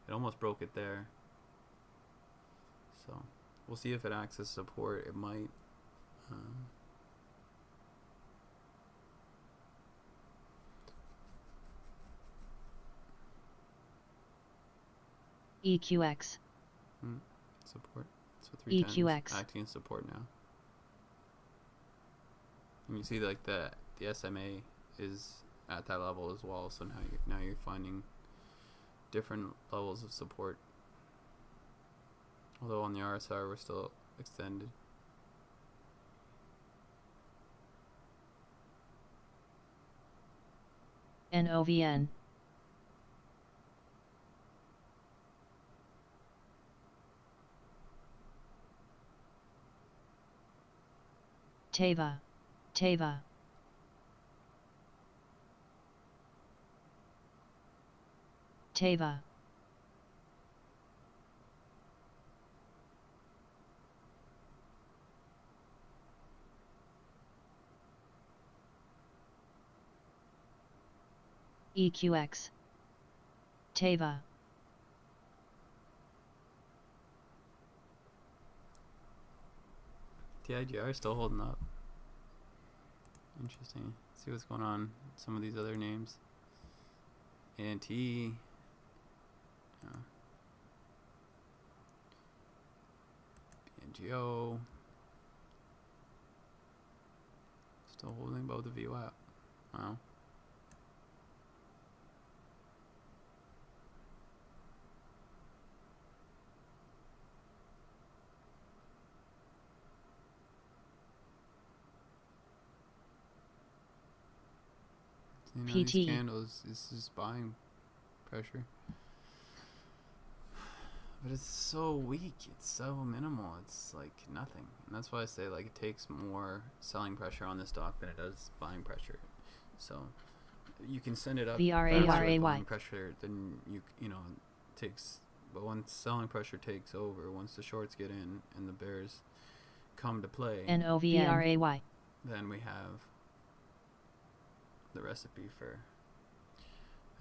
It almost broke it there. So, we'll see if it acts as support. It might. EQX. Support. So 310 EQX. acting as support now. And you see like the SMA is at that level as well. So now you're finding different levels of support. Although on the RSI we're still extended. NOVN. Teva. Teva. Teva. EQX. Teva. NTIGR still holding up. Interesting. Let's see what's going on with some of these other names. ANTE. BNGO. Still holding above the VWAP. Wow. These PT. candles, this is buying pressure. But it's so weak. It's so minimal. It's like nothing. And that's why I say like it takes more selling pressure on this stock than it does buying pressure. So you can send it up faster with buying pressure than you know it takes. But once selling pressure takes over, once the shorts get in and the bears come to play, NOVRAY. then we have the recipe for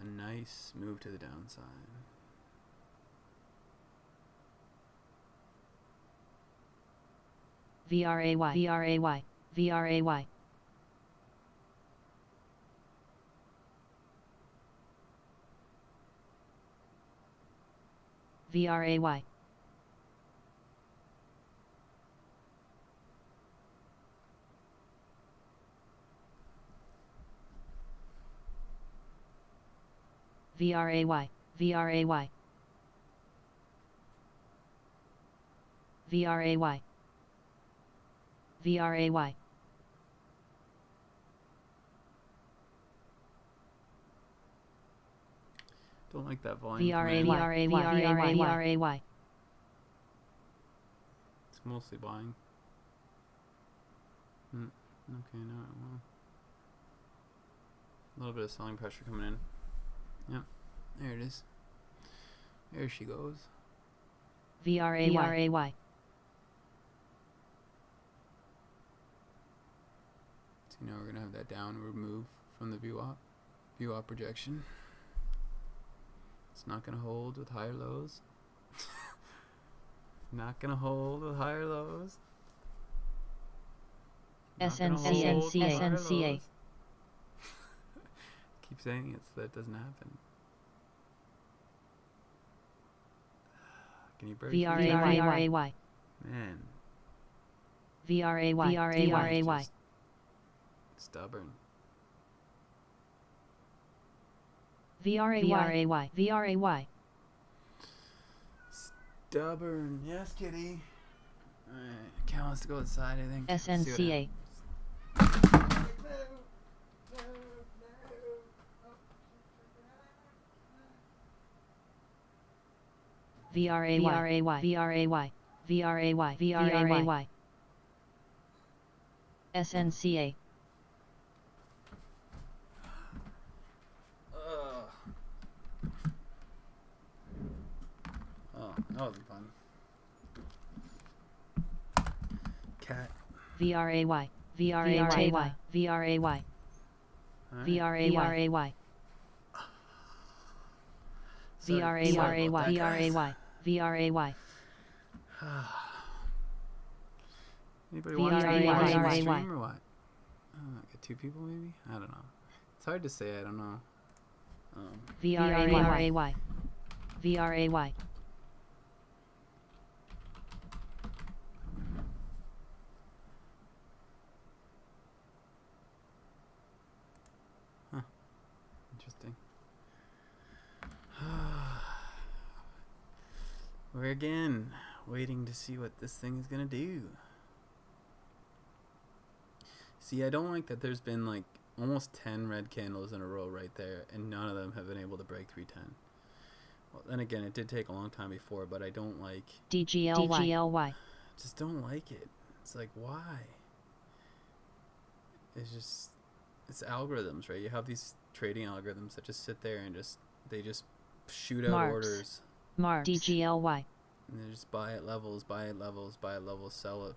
a nice move to the downside. VRAY. VRAY. VRAY. VRAY. VRAY. VRAY. VRAY. VRAY. Don't like that volume. VRAY. VRAY. VRAY. VRAY. It's mostly buying. Okay, no, well, a little bit of selling pressure coming in. Yep, there it is. There she goes. VRAY. VRAY. So now we're gonna have that downward move from the VWAP projection. It's not gonna hold with higher lows. Not gonna hold with higher lows. SNCA. Keep saying it so that doesn't happen. Can you break VRAY. VRAY. Man, VRAY. VRAY. just stubborn. VRAY. VRAY. VRAY. Stubborn. Yes, kitty. Alright, Cal wants to go outside, I think. SNCA. VRAY. VRAY. VRAY. VRAY. VRAY. SNCA. Oh, that wasn't fun. Cat. VRAY. VRAY. VRAY. VRAY. VRAY. VRAY. VRAY. VRAY. Anybody want to watch the stream or what? Got two people maybe? I don't know. It's hard to say. I don't know. VRAY. VRAY. Interesting. We're again waiting to see what this thing is gonna do. See, I don't like that there's been like almost 10 red candles in a row right there, and none of them have been able to break 310. Well, then again, it did take a long time before, but I don't like... DGLY. Just don't like it. It's like, why? It's just... It's algorithms, right? You have these trading algorithms that just sit there and they just shoot out orders. DGLY. And they just buy at levels, buy at levels, buy at levels, sell it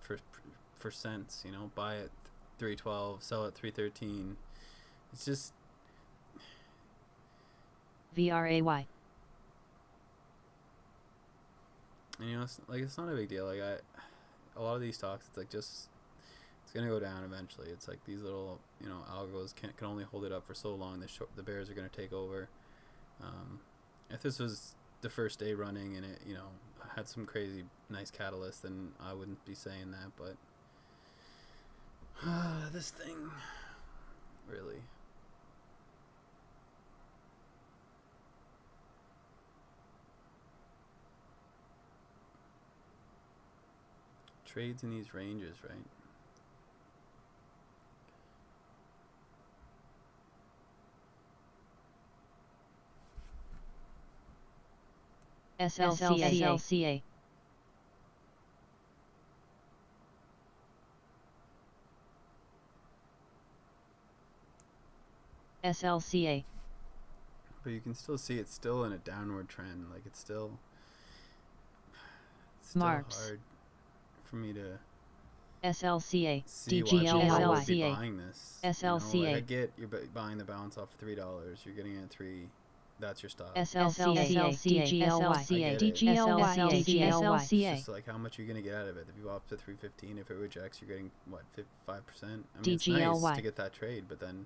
for cents, you know, buy at 312, sell at 313. It's just... VRAY. And, you know, it's not a big deal. Like, a lot of these stocks, it's like just It's gonna go down eventually. It's like these little, algos can only hold it up for so long. The bears are gonna take over. If this was the first day running and it, had some crazy nice catalyst, then I wouldn't be saying that. But this thing, really. Trades in these ranges, right? SLCA. SLCA. But you can still see it's still in a downward trend. Like it's still Marps. hard for me to SLCA. see why people would be DGLY. buying this. SLCA. Like I get you're buying the bounce off of $3. You're getting it at 3. That's your stop. SLCA. DGLY. DGLY. It's just like how much are you gonna get out of it? If you go up to 315, if it rejects, you're getting what, 5%. I mean, it's nice to get that trade, but then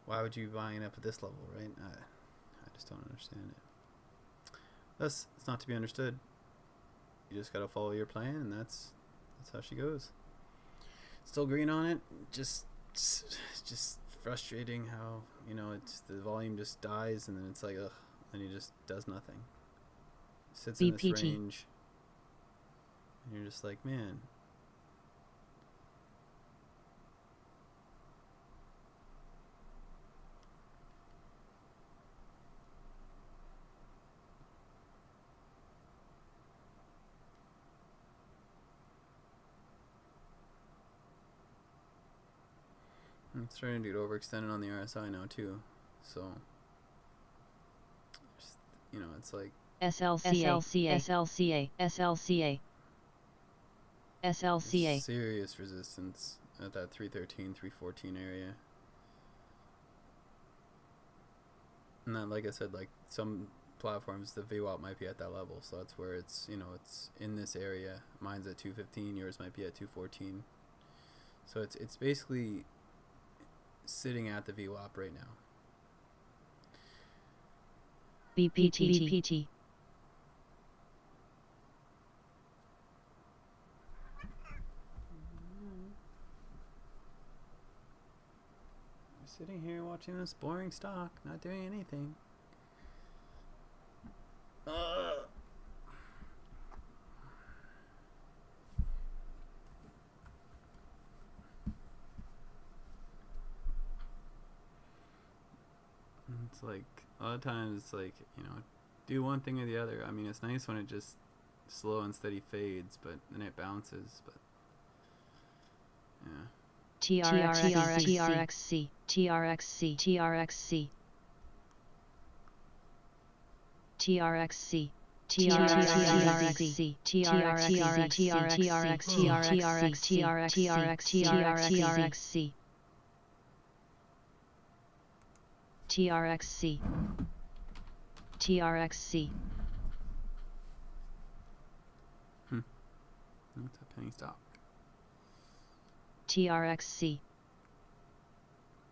why would you be buying up at this level, right? I just don't understand it. Thus, it's not to be understood. You just gotta follow your plan, and that's how she goes. Still green on it. Just frustrating how it's the volume just dies, and then it's like ugh, and he just does nothing. Sits in this range, and you're just like, man. I'm starting to get overextended on the RSI now too, so it's like SLCA. serious resistance at that 313, 314 area, and then like I said, like some platforms the VWAP might be at that level, so that's where it's it's in this area. Mine's at 215, yours might be at 214, so it's basically sitting at the VWAP right now. BPT. Sitting here watching this boring stock, not doing anything. It's like a lot of times it's like do one thing or the other. I mean, it's nice when it just slow and steady fades, but then it bounces. But yeah. TRXC. That's a penny stock. TRXC.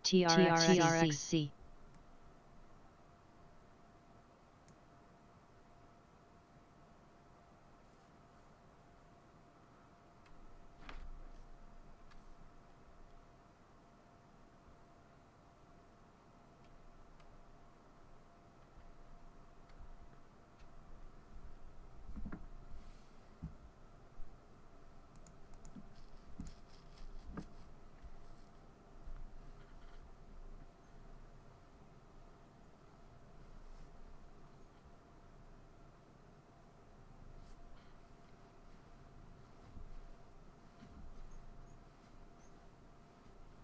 TRXC.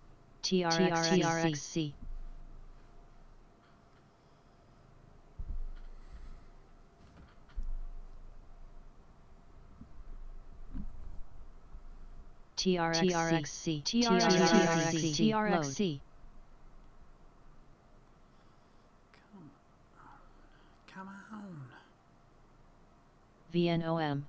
TRXC. Come on. VNOM.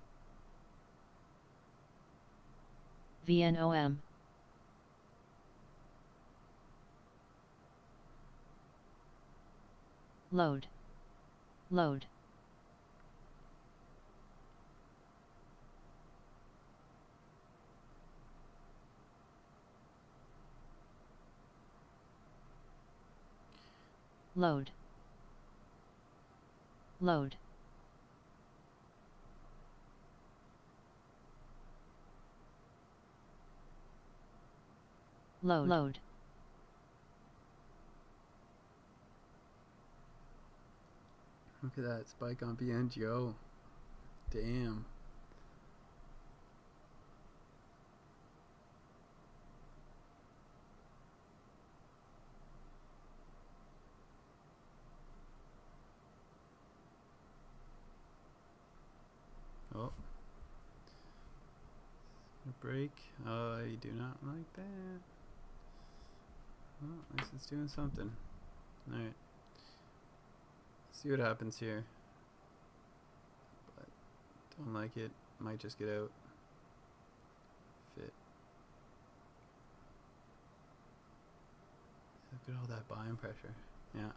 Load. Load. Load. Load. Load. Load. Look at that spike on BNGO. Damn. Oh. A break. Oh, I do not like that. Well, at least it's doing something. Alright. See what happens here. But don't like it. Might just get out. Fit. Look at all that buying pressure. Yeah.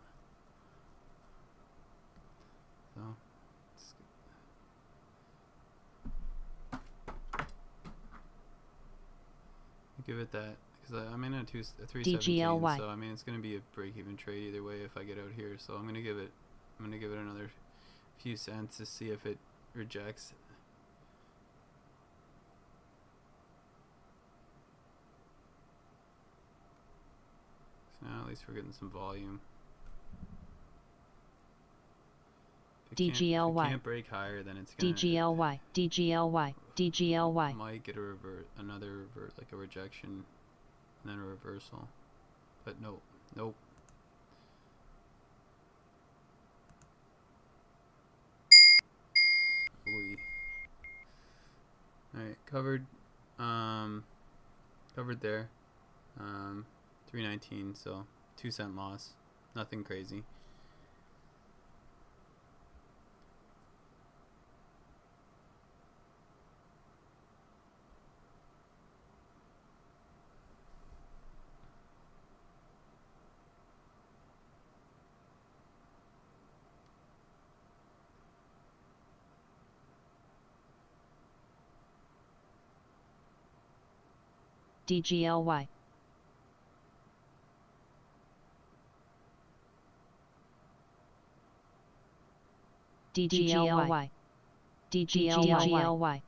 So give it that, because I'm in a 317, DGLY. so I mean it's going to be a break-even trade either way if I get out here. So I'm going to give it another few cents to see if it rejects. So now at least we're getting some volume. DGLY. Can't break higher, then it's gonna DGLY. DGLY. DGLY. might get another revert, like a rejection, and then a reversal. But nope. Alright, covered there. 319, so 2-cent loss. Nothing crazy. DGLY. DGLY. DGLY.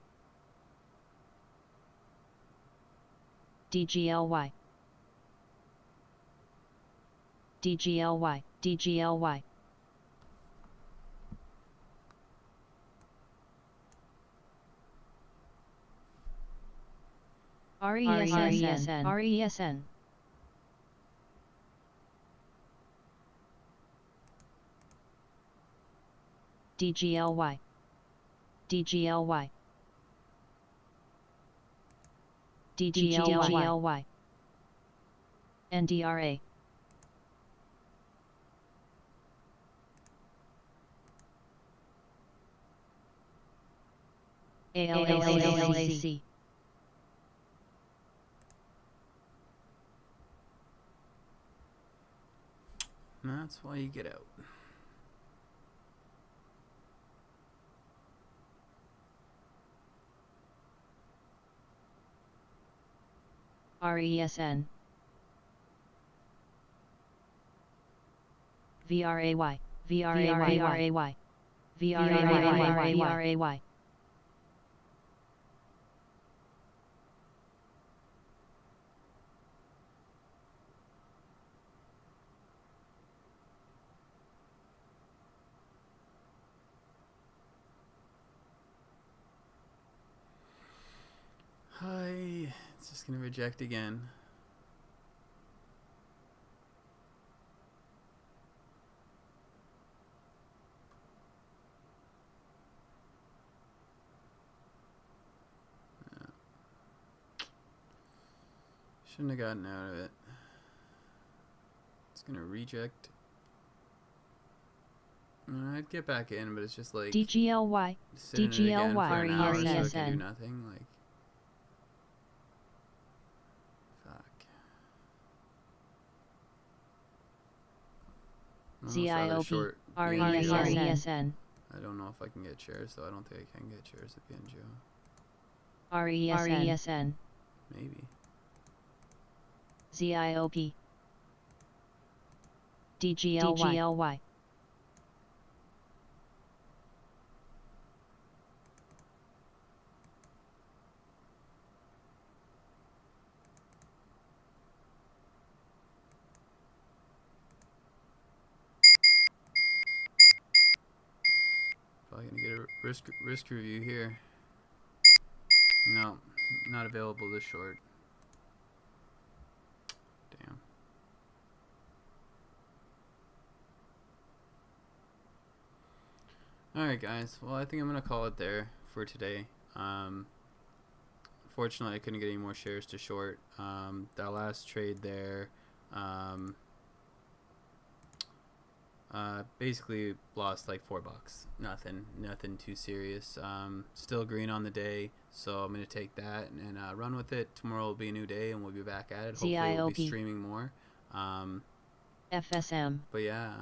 DGLY. DGLY. DGLY. RESN. RESN. DGLY. DGLY. DGLY. NDRA. ALAC. And that's why you get out. RESN. VRAY. VRAY. VRAY. Hi, it's just gonna reject again. Yeah. Shouldn't have gotten out of it. It's gonna reject. I'd get back in, but it's just like DGLY. sitting in it again for an hour so I can do RESN. nothing. Like, fuck. I'm almost rather ZIOP. short RESN. I don't know if I can get shares, though. I don't think I can get shares at BNGO. RESN. Maybe. ZIOP. DGLY. Probably gonna get a risk review here. No, not available this short. Damn. Alright guys, well I think I'm gonna call it there for today. Fortunately I couldn't get any more shares to short. That last trade there, basically lost like $4. Nothing too serious. Still green on the day, so I'm gonna take that and run with it. Tomorrow will be a new day and we'll be back at it. Hopefully we'll be streaming more. FSM. But yeah,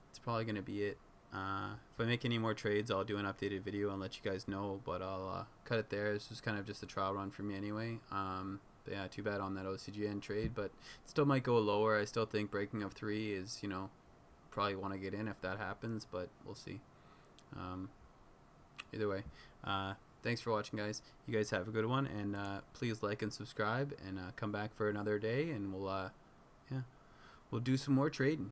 it's probably gonna be it. If I make any more trades, I'll do an updated video and let you guys know, but I'll cut it there. This was kind of just a trial run for me anyway. But yeah, too bad on that OCGN trade, but it still might go lower. I still think breaking of 3 is, you know, probably want to get in if that happens, but we'll see. Either way, thanks for watching, guys. You guys have a good one, and please like and subscribe, and come back for another day, and we'll do some more trading.